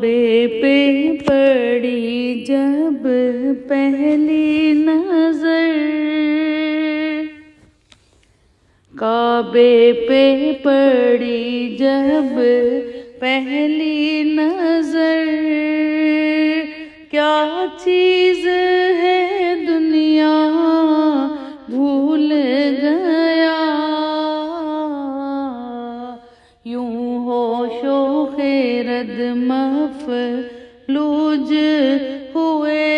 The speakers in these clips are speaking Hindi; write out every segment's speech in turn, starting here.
पे पड़ी जब पहली नजर, काबे पे पड़ी जब पहली नजर, क्या चीज है दुनिया भूल गया, यूं होशो खैरत मफलूज हुए,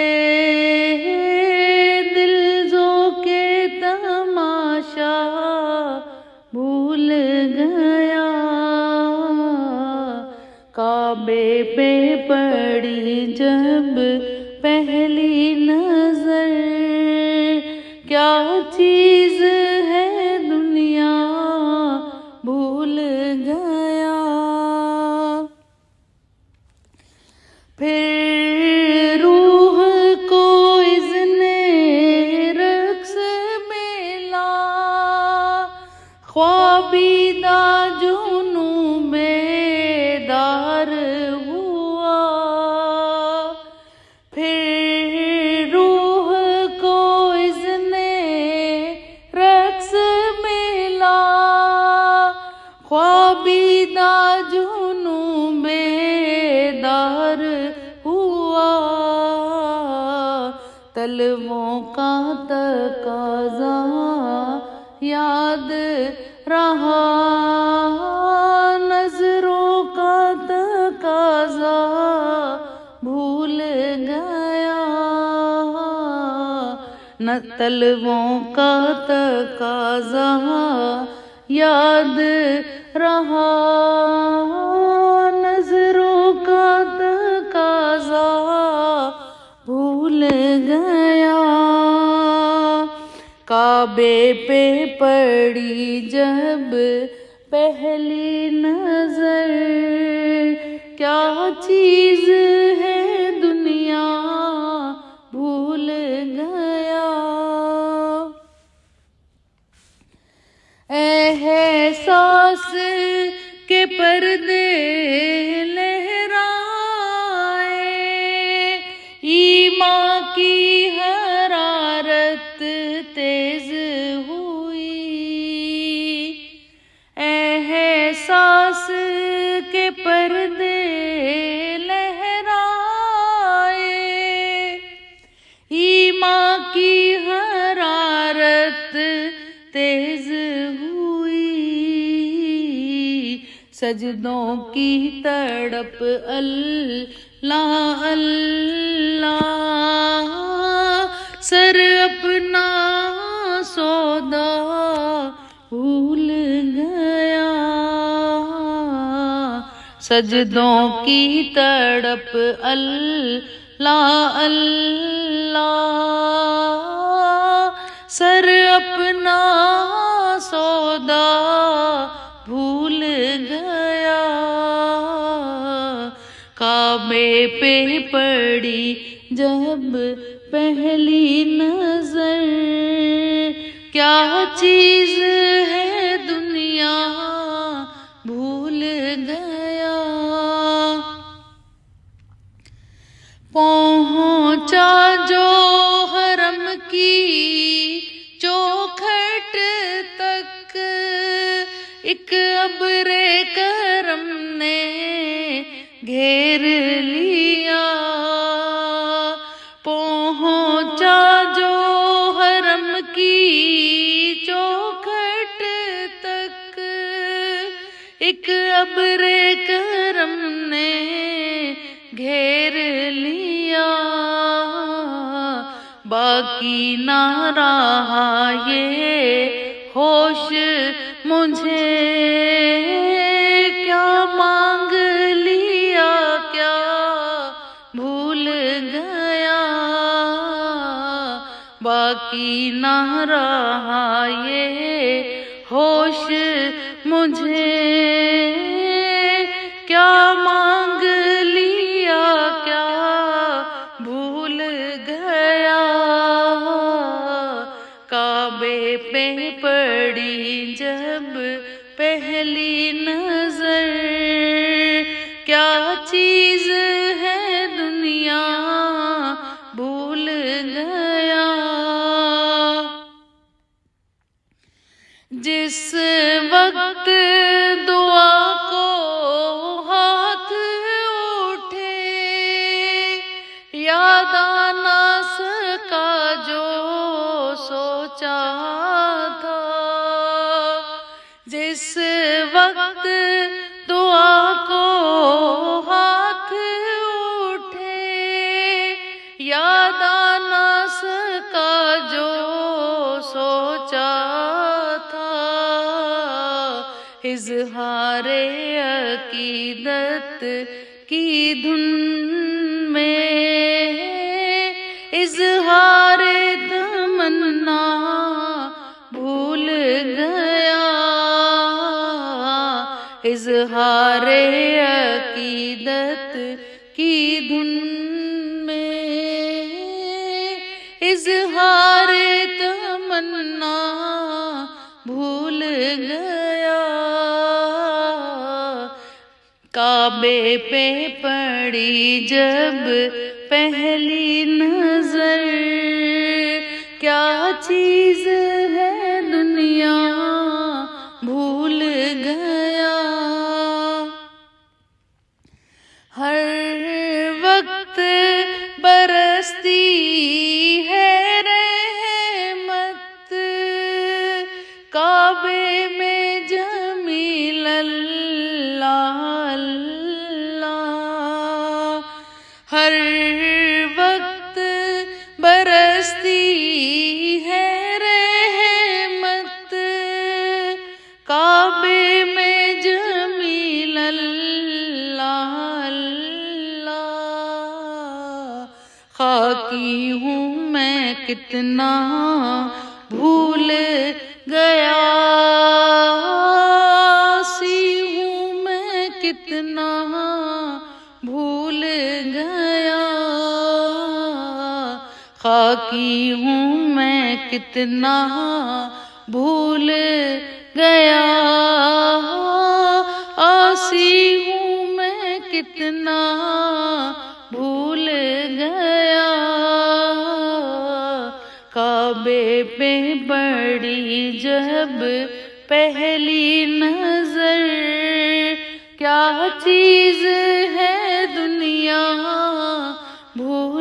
दिल जो के तमाशा भूल गया, काबे पे पड़ी जब पहली नजर, क्या चीज है दुनिया भूल गया। फिर रूह को इज़्ने रक़्स मिला, ख्वाबीदा जुनू बेदार हुआ, फिर रूह को इज़्ने रक़्स मिला, ख्वाबीदा जुनू बेदार हुआ, तलवों का तकाज़ा याद रहा, नजरों का तकाज़ा भूल गया, न तलवों का तकाज़ा याद रहा, नजरों का तकाज़ा भूल गया, काबे पे पड़ी जब पहली नजर, क्या चीज है दुनिया भूल गया। एहसास के पर्दे लहराए, ईमान की हरारत तेज हुई, एहसास के पर्दे लहराए, ईमान की हरारत तेज हुई, सजदों की तड़प अल्लाह अल्लाह, सर अपना सौदा भूल गया, सजदों की तड़प अल्लाह अल्लाह, सर अपना सौदा भूल गया, काबे पे पड़ी जब पहली नजर, क्या चीज है दुनिया भूल गया। पहुंचा जो हरम की चौखट तक, एक अब्रे करम ने घेर लिया, पहुंचा जो हरम की चौखट तक, एक अब्रे करम ने घेर लिया, बाकी ना रहा ये होश मुझे, क्या मांग लिया क्या भूल गया, बाकी ना रहा ये होश मुझे, क्या मांग लिया क्या भूल गया, काबे पे पड़ी जब पहली नजर, क्या चीज इजहारे अकीदत की धुन में, इजहारे तमन्ना भूल गया, इजहारे अकीदत की धुन में, इजहारे तमन्ना भूल गया। काबे पे पड़ी जब पहली नजर, क्या चीज है दुनिया भूल गया। हर वक्त बरसती है रहमत, काबे में जमील अल्लाह अल्लाह। हर वक्त बरसती है रहमत, काबे में जमील अल्लाह अल्लाह। खाकी हूँ मैं कितना भूल गया, सी हूँ मैं कितना भूल गया। खाकी हूँ मैं कितना भूल गया, आसी हूँ मैं कितना भूल गया। काबे पे पड़ी जब पहली नजर, क्या चीज है दुनिया भूल